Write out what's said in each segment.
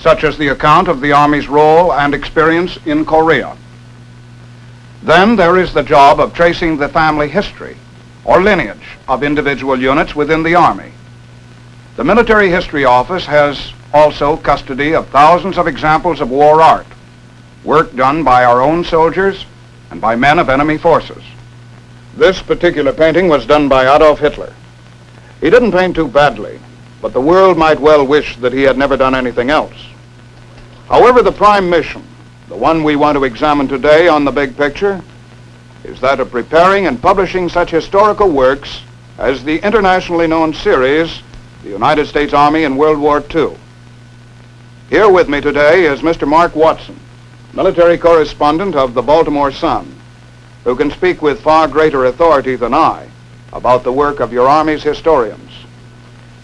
such as the account of the Army's role and experience in Korea. Then there is the job of tracing the family history or lineage of individual units within the Army. The Military History Office has also custody of thousands of examples of war art, work done by our own soldiers and by men of enemy forces. This particular painting was done by Adolf Hitler. He didn't paint too badly, but the world might well wish that he had never done anything else. However, the prime mission, the one we want to examine today on the big picture, is that of preparing and publishing such historical works as the internationally known series, The United States Army in World War II. Here with me today is Mr. Mark Watson, military correspondent of the Baltimore Sun, who can speak with far greater authority than I about the work of your Army's historians.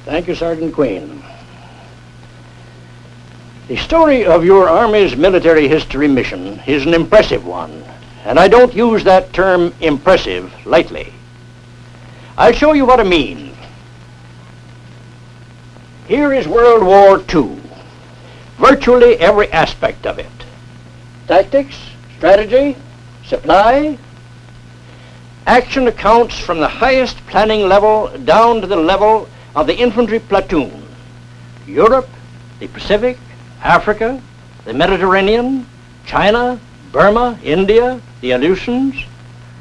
Thank you, Sergeant Queen. The story of your Army's military history mission is an impressive one, and I don't use that term impressive lightly. I'll show you what I mean. Here is World War II, virtually every aspect of it. Tactics, strategy, supply, action accounts from the highest planning level down to the level of the infantry platoon. Europe, the Pacific, Africa, the Mediterranean, China, Burma, India, the Aleutians.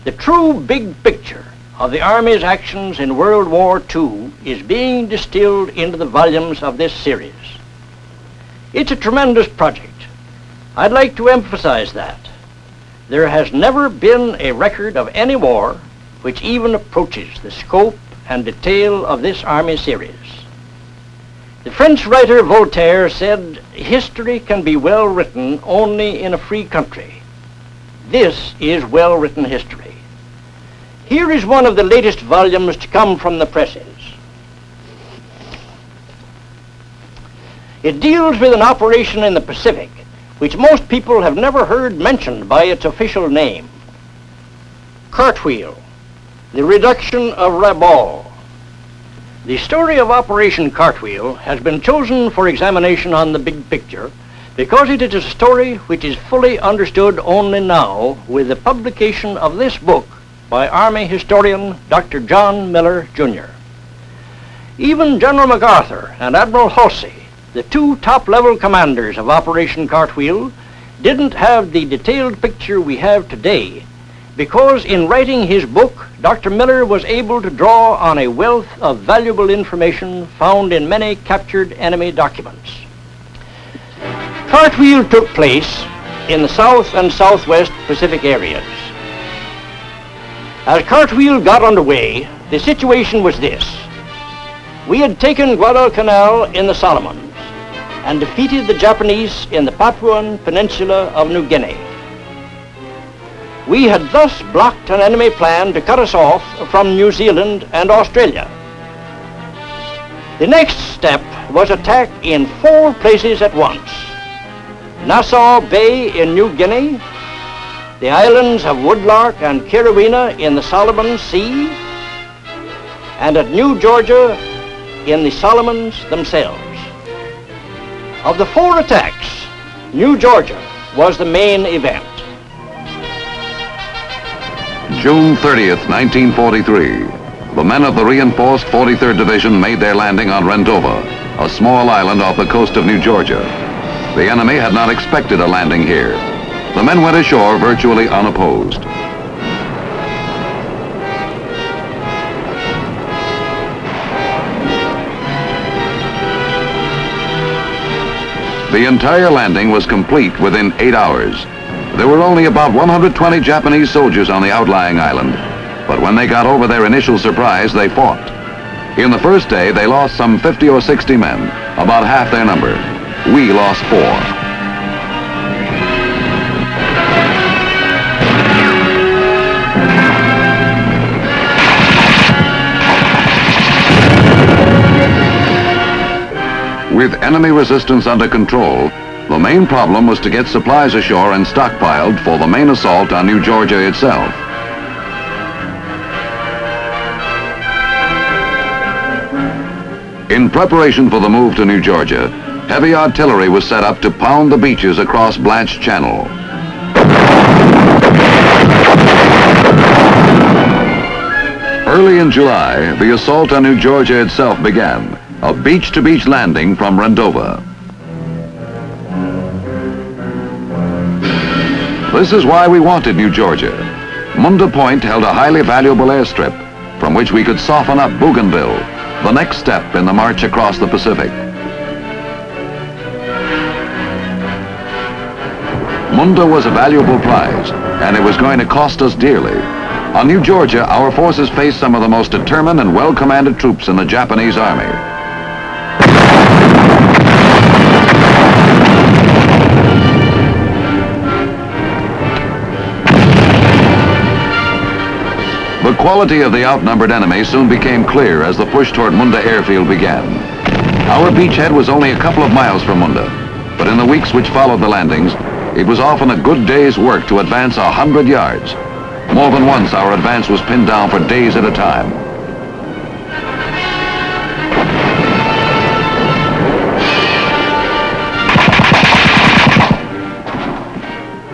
The true big picture of the Army's actions in World War II is being distilled into the volumes of this series. It's a tremendous project. I'd like to emphasize that. There has never been a record of any war which even approaches the scope and detail of this Army series. The French writer Voltaire said, "History can be well written only in a free country." This is well-written history. Here is one of the latest volumes to come from the presses. It deals with an operation in the Pacific which most people have never heard mentioned by its official name. Cartwheel, the reduction of Rabaul. The story of Operation Cartwheel has been chosen for examination on the big picture because it is a story which is fully understood only now with the publication of this book by Army historian Dr. John Miller, Jr. Even General MacArthur and Admiral Halsey, the two top-level commanders of Operation Cartwheel, didn't have the detailed picture we have today because in writing his book, Dr. Miller was able to draw on a wealth of valuable information found in many captured enemy documents. Cartwheel took place in the South and Southwest Pacific areas. As Cartwheel got underway, the situation was this. We had taken Guadalcanal in the Solomons and defeated the Japanese in the Papuan Peninsula of New Guinea. We had thus blocked an enemy plan to cut us off from New Zealand and Australia. The next step was attack in 4 places at once. Nassau Bay in New Guinea, the islands of Woodlark and Kirrawina in the Solomon Sea, and at New Georgia in the Solomons themselves. Of the 4 attacks, New Georgia was the main event. June 30th, 1943. The men of the reinforced 43rd Division made their landing on Rendova, a small island off the coast of New Georgia. The enemy had not expected a landing here. The men went ashore virtually unopposed. The entire landing was complete within 8 hours. There were only about 120 Japanese soldiers on the outlying island, but when they got over their initial surprise, they fought. In the first day, they lost some 50 or 60 men, about half their number. We lost 4. With enemy resistance under control, the main problem was to get supplies ashore and stockpiled for the main assault on New Georgia itself. In preparation for the move to New Georgia, Heavy artillery was set up to pound the beaches across Blanche Channel. Early in July, the assault on New Georgia itself began, a beach-to-beach landing from Rendova. This is why we wanted New Georgia. Munda Point held a highly valuable airstrip from which we could soften up Bougainville, the next step in the march across the Pacific. Munda was a valuable prize, and it was going to cost us dearly. On New Georgia, our forces faced some of the most determined and well-commanded troops in the Japanese Army. The quality of the outnumbered enemy soon became clear as the push toward Munda Airfield began. Our beachhead was only a couple of miles from Munda, but in the weeks which followed the landings, it was often a good day's work to advance 100 yards. More than once, our advance was pinned down for days at a time.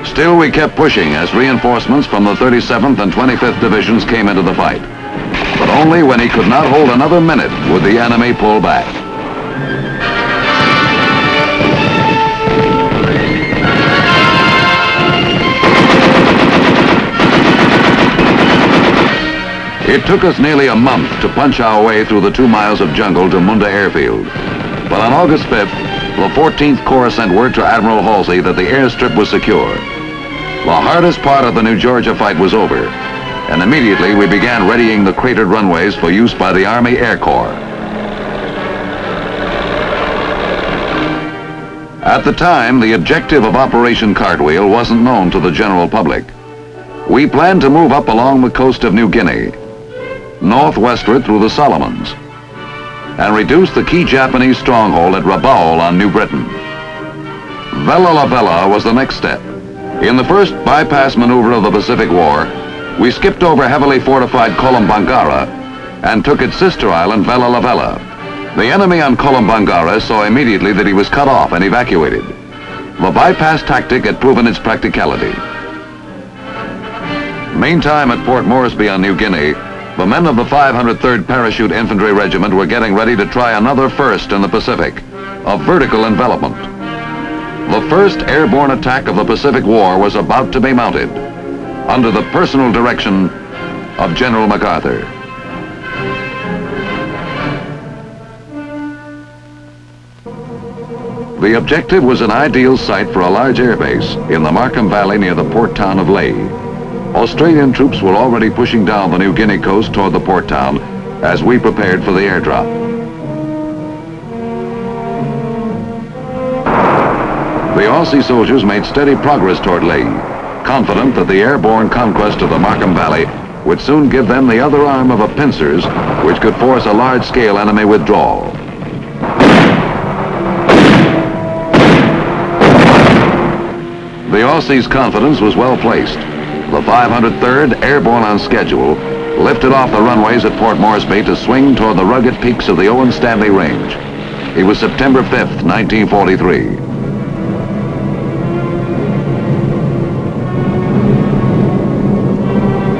Still, we kept pushing as reinforcements from the 37th and 25th Divisions came into the fight. But only when he could not hold another minute would the enemy pull back. It took us nearly a month to punch our way through the 2 miles of jungle to Munda Airfield. But on August 5th, the 14th Corps sent word to Admiral Halsey that the airstrip was secure. The hardest part of the New Georgia fight was over, and immediately we began readying the cratered runways for use by the Army Air Corps. At the time, the objective of Operation Cartwheel wasn't known to the general public. We planned to move up along the coast of New Guinea, northwestward through the Solomons, and reduce the key Japanese stronghold at Rabaul on New Britain. Vella La Vella was the next step. In the first bypass maneuver of the Pacific War, we skipped over heavily fortified Kolombangara and took its sister island, Vella La Vella. The enemy on Kolombangara saw immediately that he was cut off and evacuated. The bypass tactic had proven its practicality. Meantime, at Port Moresby on New Guinea, the men of the 503rd Parachute Infantry Regiment were getting ready to try another first in the Pacific, a vertical envelopment. The first airborne attack of the Pacific War was about to be mounted, under the personal direction of General MacArthur. The objective was an ideal site for a large airbase in the Markham Valley near the port town of Lae. Australian troops were already pushing down the New Guinea coast toward the port town as we prepared for the airdrop. The Aussie soldiers made steady progress toward Lae, confident that the airborne conquest of the Markham Valley would soon give them the other arm of a pincers which could force a large-scale enemy withdrawal. The Aussies' confidence was well placed. The 503rd, airborne on schedule, lifted off the runways at Port Moresby to swing toward the rugged peaks of the Owen Stanley Range. It was September 5th, 1943.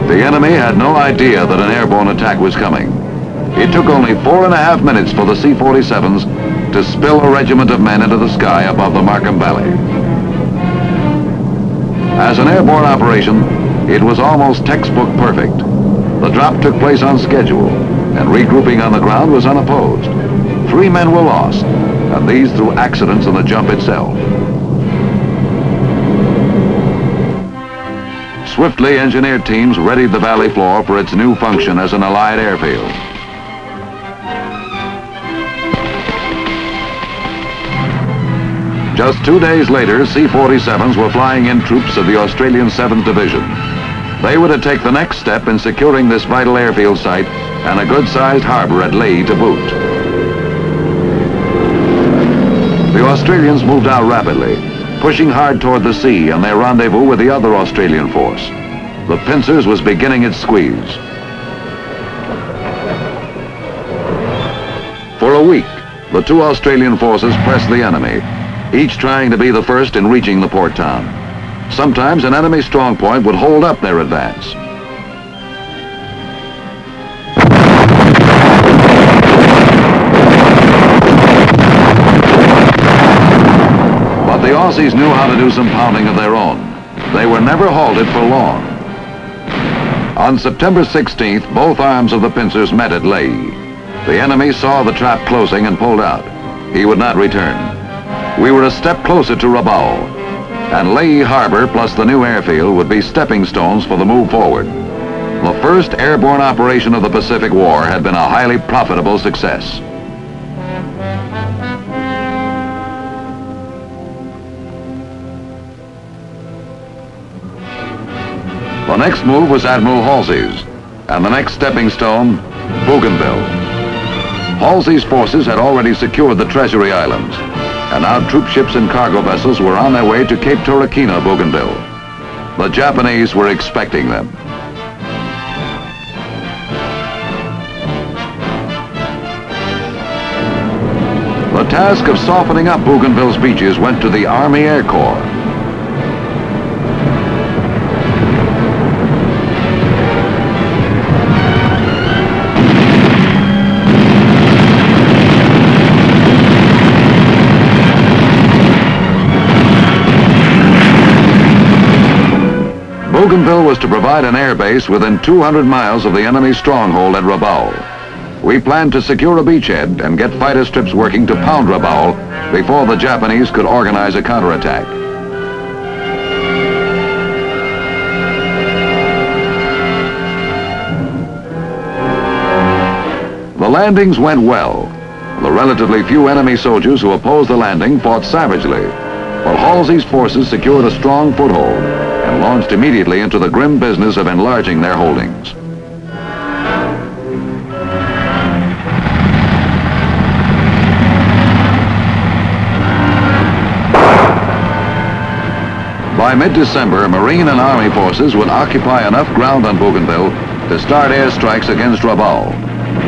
The enemy had no idea that an airborne attack was coming. It took only 4.5 minutes for the C-47s to spill a regiment of men into the sky above the Markham Valley. As an airborne operation, it was almost textbook perfect. The drop took place on schedule, and regrouping on the ground was unopposed. 3 men were lost, and these through accidents in the jump itself. Swiftly engineered teams readied the valley floor for its new function as an Allied airfield. Just 2 days later, C-47s were flying in troops of the Australian 7th Division. They were to take the next step in securing this vital airfield site and a good-sized harbor at Lae to boot. The Australians moved out rapidly, pushing hard toward the sea on their rendezvous with the other Australian force. The Pincers was beginning its squeeze. For a week, the two Australian forces pressed the enemy, each trying to be the first in reaching the port town. Sometimes an enemy strong point would hold up their advance. But the Aussies knew how to do some pounding of their own. They were never halted for long. On September 16th, both arms of the pincers met at Lae. The enemy saw the trap closing and pulled out. He would not return. We were a step closer to Rabaul, and Lae Harbor plus the new airfield would be stepping stones for the move forward. The first airborne operation of the Pacific War had been a highly profitable success. The next move was Admiral Halsey's, and the next stepping stone, Bougainville. Halsey's forces had already secured the Treasury Islands, and now troop ships and cargo vessels were on their way to Cape Turriquina, Bougainville. The Japanese were expecting them. The task of softening up Bougainville's beaches went to the Army Air Corps. Bougainville was to provide an air base within 200 miles of the enemy stronghold at Rabaul. We planned to secure a beachhead and get fighter strips working to pound Rabaul before the Japanese could organize a counterattack. The landings went well. The relatively few enemy soldiers who opposed the landing fought savagely, while Halsey's forces secured a strong foothold and launched immediately into the grim business of enlarging their holdings. By mid-December, Marine and Army forces would occupy enough ground on Bougainville to start airstrikes against Rabaul.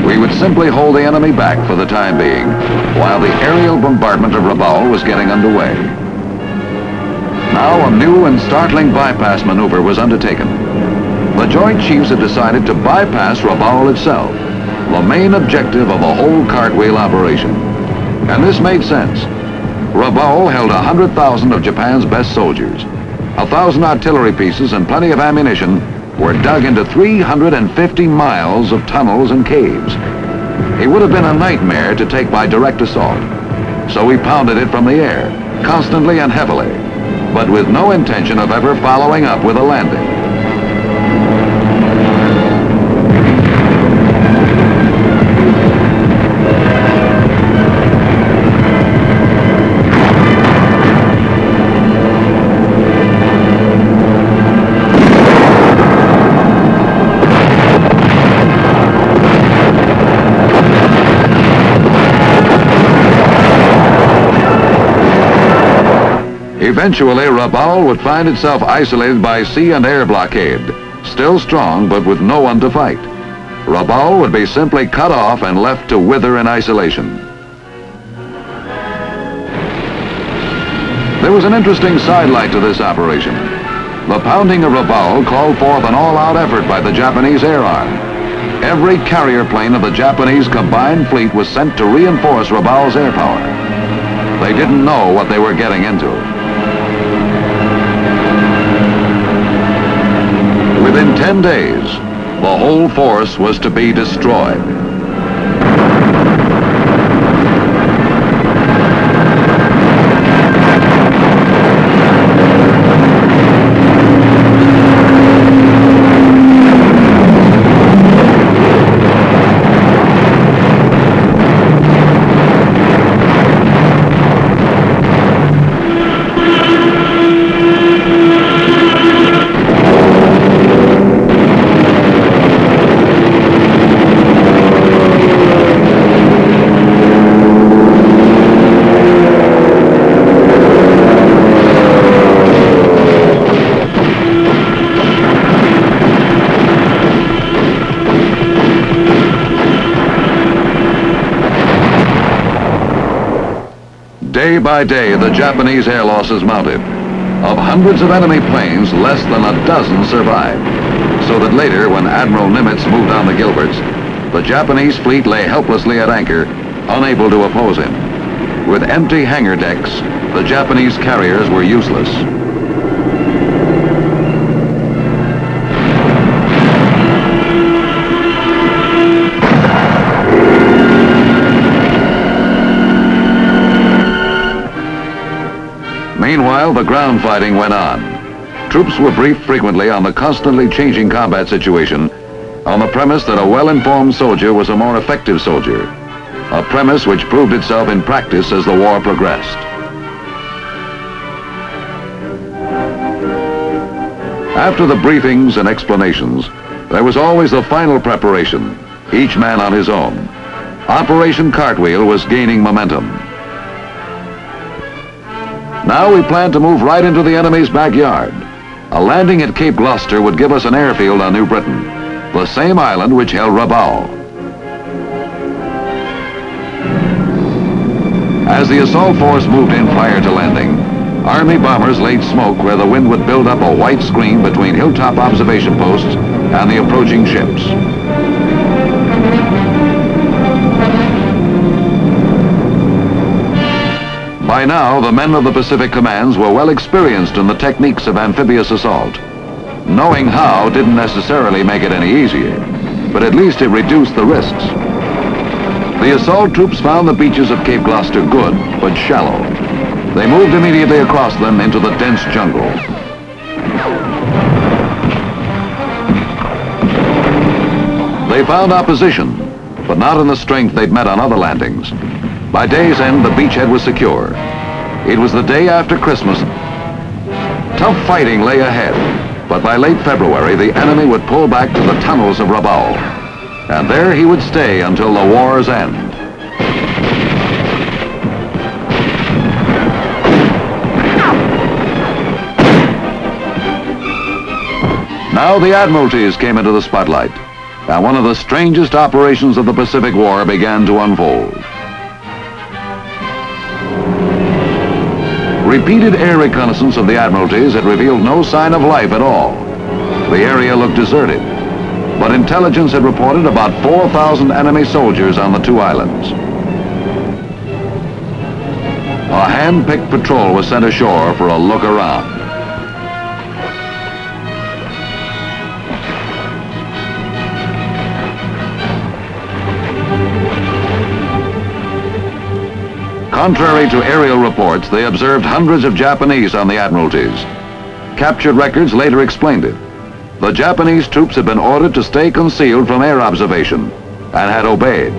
We would simply hold the enemy back for the time being, while the aerial bombardment of Rabaul was getting underway. Now a new and startling bypass maneuver was undertaken. The Joint Chiefs had decided to bypass Rabaul itself, the main objective of the whole Cartwheel operation. And this made sense. Rabaul held 100,000 of Japan's best soldiers. 1,000 artillery pieces and plenty of ammunition were dug into 350 miles of tunnels and caves. It would have been a nightmare to take by direct assault. So we pounded it from the air, constantly and heavily, but with no intention of ever following up with a landing. Eventually, Rabaul would find itself isolated by sea and air blockade, still strong but with no one to fight. Rabaul would be simply cut off and left to wither in isolation. There was an interesting sidelight to this operation. The pounding of Rabaul called forth an all-out effort by the Japanese air arm. Every carrier plane of the Japanese combined fleet was sent to reinforce Rabaul's air power. They didn't know what they were getting into. Within 10 days, the whole force was to be destroyed. Day by day, the Japanese air losses mounted. Of hundreds of enemy planes, less than a dozen survived. So that later, when Admiral Nimitz moved on the Gilberts, the Japanese fleet lay helplessly at anchor, unable to oppose him. With empty hangar decks, the Japanese carriers were useless. Meanwhile, the ground fighting went on. Troops were briefed frequently on the constantly changing combat situation, on the premise that a well-informed soldier was a more effective soldier, a premise which proved itself in practice as the war progressed. After the briefings and explanations, there was always the final preparation, each man on his own. Operation Cartwheel was gaining momentum. Now we plan to move right into the enemy's backyard. A landing at Cape Gloucester would give us an airfield on New Britain, the same island which held Rabaul. As the assault force moved in prior to landing, Army bombers laid smoke where the wind would build up a white screen between hilltop observation posts and the approaching ships. By now, the men of the Pacific Commands were well experienced in the techniques of amphibious assault. Knowing how didn't necessarily make it any easier, but at least it reduced the risks. The assault troops found the beaches of Cape Gloucester good, but shallow. They moved immediately across them into the dense jungle. They found opposition, but not in the strength they'd met on other landings. By day's end, the beachhead was secure. It was the day after Christmas. Tough fighting lay ahead, but by late February, the enemy would pull back to the tunnels of Rabaul, and there he would stay until the war's end. Now the Admiralties came into the spotlight, and one of the strangest operations of the Pacific War began to unfold. Repeated air reconnaissance of the Admiralties had revealed no sign of life at all. The area looked deserted, but intelligence had reported about 4,000 enemy soldiers on the two islands. A hand-picked patrol was sent ashore for a look around. Contrary to aerial reports, they observed hundreds of Japanese on the Admiralties. Captured records later explained it. The Japanese troops had been ordered to stay concealed from air observation and had obeyed.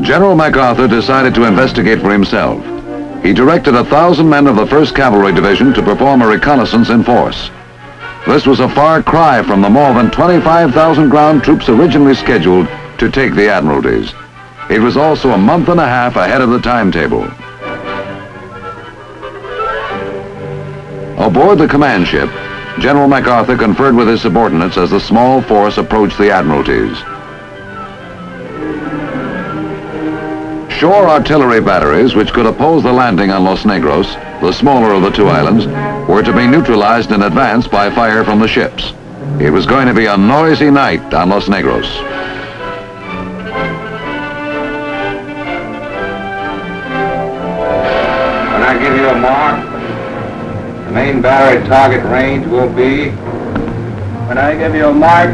General MacArthur decided to investigate for himself. He directed 1,000 men of the 1st Cavalry Division to perform a reconnaissance in force. This was a far cry from the more than 25,000 ground troops originally scheduled to take the Admiralties. It was also a month and a half ahead of the timetable. Aboard the command ship, General MacArthur conferred with his subordinates as the small force approached the Admiralties. Shore artillery batteries, which could oppose the landing on Los Negros, the smaller of the two islands, were to be neutralized in advance by fire from the ships. It was going to be a noisy night on Los Negros. When I give you a mark, the main battery target range will be... When I give you a mark,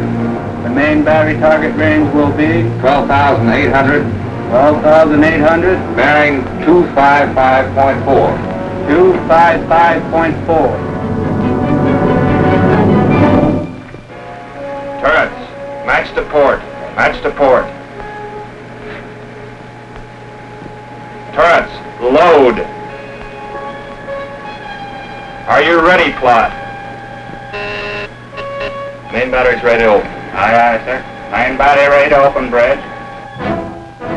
the main battery target range will be... 12,800. 12,800. Bearing 255.4. 255.4. Turrets, match to port. Match to port. Turrets, load. Are you ready, Plot? Main battery's ready to open. Aye, aye, sir. Main battery ready to open, Bridge.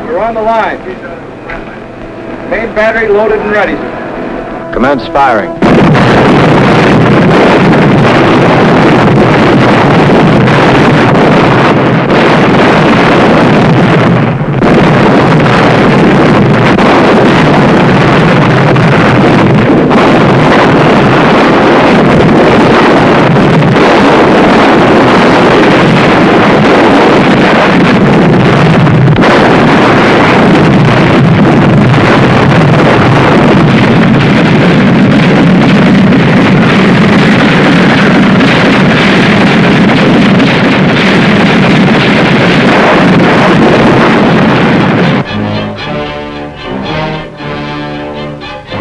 We're on the line. Main battery loaded and ready, sir. Commence firing.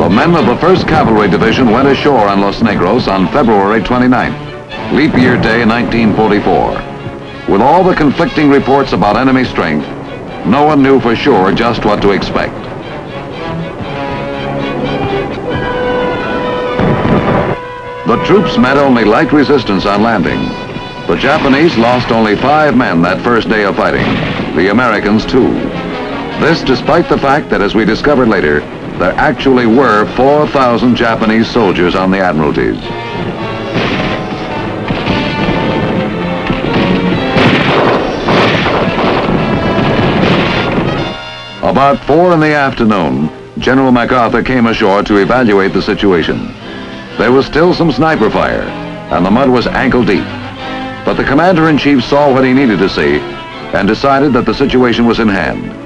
The men of the 1st Cavalry Division went ashore on Los Negros on February 29th, leap year day 1944. With all the conflicting reports about enemy strength, no one knew for sure just what to expect. The troops met only light resistance on landing. The Japanese lost only 5 men that first day of fighting, the Americans 2. This despite the fact that, as we discovered later, there actually were 4,000 Japanese soldiers on the Admiralties. About 4 in the afternoon, General MacArthur came ashore to evaluate the situation. There was still some sniper fire, and the mud was ankle deep. But the Commander-in-Chief saw what he needed to see and decided that the situation was in hand.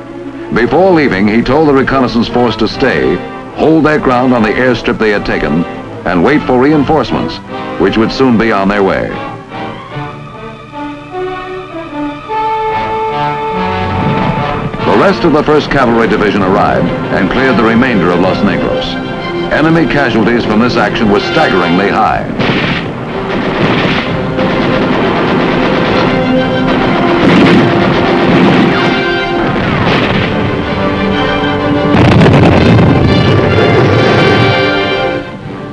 Before leaving, he told the reconnaissance force to stay, hold their ground on the airstrip they had taken, and wait for reinforcements, which would soon be on their way. The rest of the 1st Cavalry Division arrived and cleared the remainder of Los Negros. Enemy casualties from this action were staggeringly high.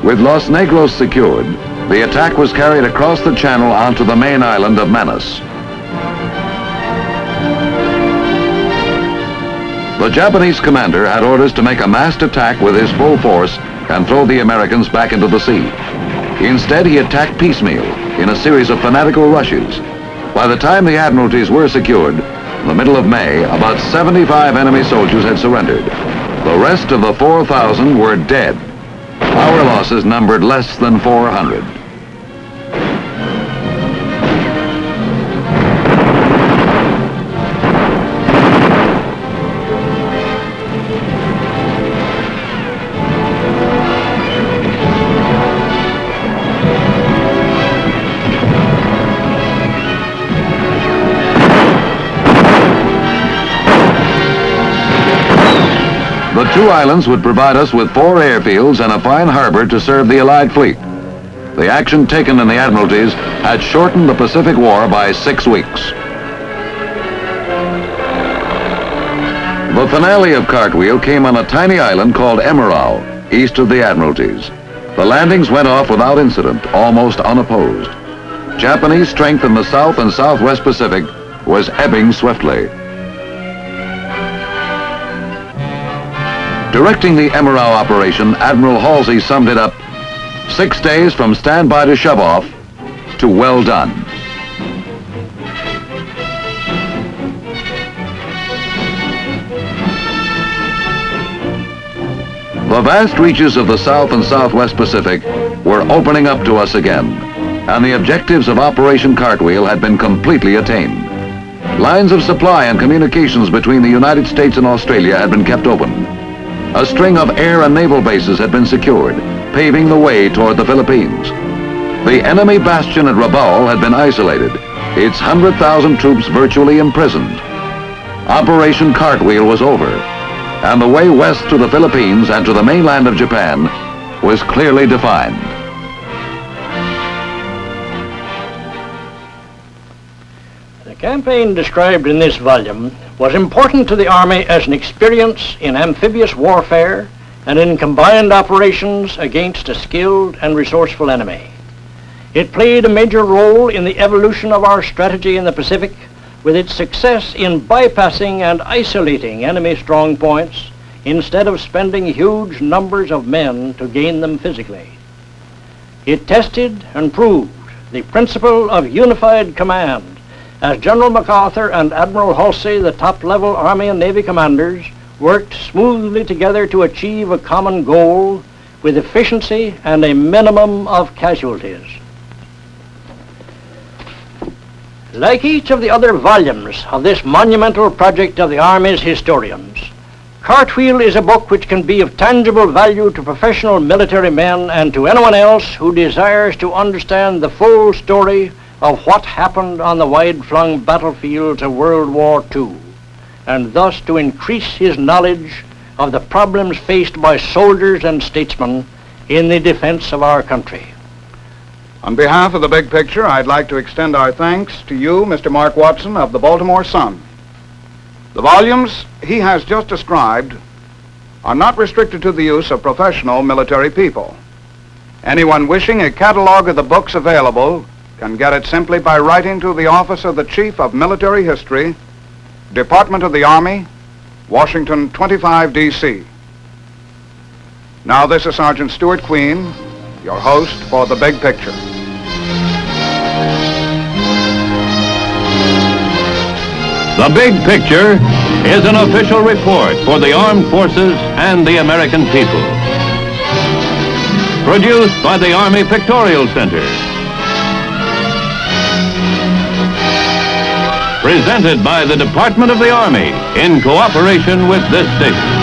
With Los Negros secured, the attack was carried across the channel onto the main island of Manus. The Japanese commander had orders to make a massed attack with his full force and throw the Americans back into the sea. Instead, he attacked piecemeal in a series of fanatical rushes. By the time the Admiralties were secured, in the middle of May, about 75 enemy soldiers had surrendered. The rest of the 4,000 were dead. Our losses numbered less than 400. The 2 islands would provide us with 4 airfields and a fine harbor to serve the Allied fleet. The action taken in the Admiralties had shortened the Pacific War by 6 weeks. The finale of Cartwheel came on a tiny island called Emerald, east of the Admiralties. The landings went off without incident, almost unopposed. Japanese strength in the South and Southwest Pacific was ebbing swiftly. Directing the Emerald operation, Admiral Halsey summed it up: 6 days from standby to shove off to well done. The vast reaches of the South and Southwest Pacific were opening up to us again, and the objectives of Operation Cartwheel had been completely attained. Lines of supply and communications between the United States and Australia had been kept open. A string of air and naval bases had been secured, paving the way toward the Philippines. The enemy bastion at Rabaul had been isolated, its 100,000 troops virtually imprisoned. Operation Cartwheel was over, and the way west to the Philippines and to the mainland of Japan was clearly defined. The campaign described in this volume was important to the Army as an experience in amphibious warfare and in combined operations against a skilled and resourceful enemy. It played a major role in the evolution of our strategy in the Pacific, with its success in bypassing and isolating enemy strong points instead of spending huge numbers of men to gain them physically. It tested and proved the principle of unified command, as General MacArthur and Admiral Halsey, the top-level Army and Navy commanders, worked smoothly together to achieve a common goal with efficiency and a minimum of casualties. Like each of the other volumes of this monumental project of the Army's historians, Cartwheel is a book which can be of tangible value to professional military men and to anyone else who desires to understand the full story of what happened on the wide-flung battlefields of World War II, and thus to increase his knowledge of the problems faced by soldiers and statesmen in the defense of our country. On behalf of the Big Picture, I'd like to extend our thanks to you, Mr. Mark Watson of the Baltimore Sun. The volumes he has just described are not restricted to the use of professional military people. Anyone wishing a catalog of the books available can get it simply by writing to the Office of the Chief of Military History, Department of the Army, Washington 25 D.C. Now this is Sergeant Stuart Queen, your host for The Big Picture. The Big Picture is an official report for the armed forces and the American people. Produced by the Army Pictorial Center. Presented by the Department of the Army in cooperation with this station.